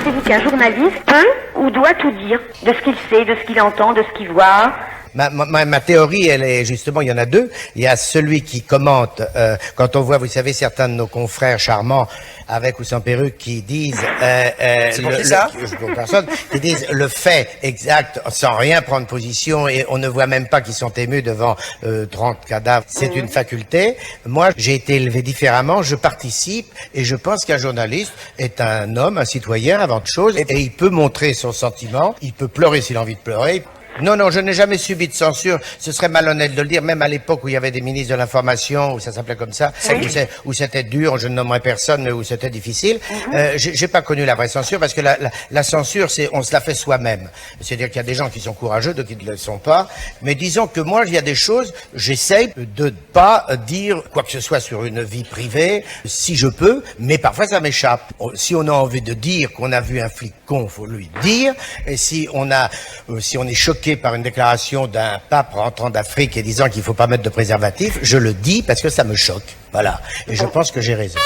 Pensez-vous qu'un journaliste peut ou doit tout dire de ce qu'il sait, de ce qu'il entend, de ce qu'il voit? Ma théorie, elle est justement, il y en a deux. Il y a celui qui commente, quand on voit, vous savez, certains de nos confrères charmants, avec ou sans perruque, qui disent... c'est pour qui ça pour personne, qui disent le fait exact, sans rien prendre position, et on ne voit même pas qu'ils sont émus devant 30 cadavres. C'est une faculté. Moi, j'ai été élevé différemment, je participe, et je pense qu'un journaliste est un homme, un citoyen, avant toute chose, et il peut montrer son sentiment, il peut pleurer s'il a envie de pleurer. Non, je n'ai jamais subi de censure. Ce serait malhonnête de le dire, même à l'époque où il y avait des ministres de l'information, où ça s'appelait comme ça, où c'était dur, je ne nommerai personne, mais où c'était difficile. J'ai pas connu la vraie censure, parce que la censure, on se la fait soi-même. C'est-à-dire qu'il y a des gens qui sont courageux, d'autres qui ne le sont pas. Mais disons que moi, il y a des choses, j'essaye de ne pas dire quoi que ce soit sur une vie privée, si je peux, mais parfois ça m'échappe. Si on a envie de dire qu'on a vu un flic con, faut lui dire. Et si on est choqué par une déclaration d'un pape rentrant d'Afrique et disant qu'il ne faut pas mettre de préservatif, je le dis parce que ça me choque. Voilà. Et je pense que j'ai raison.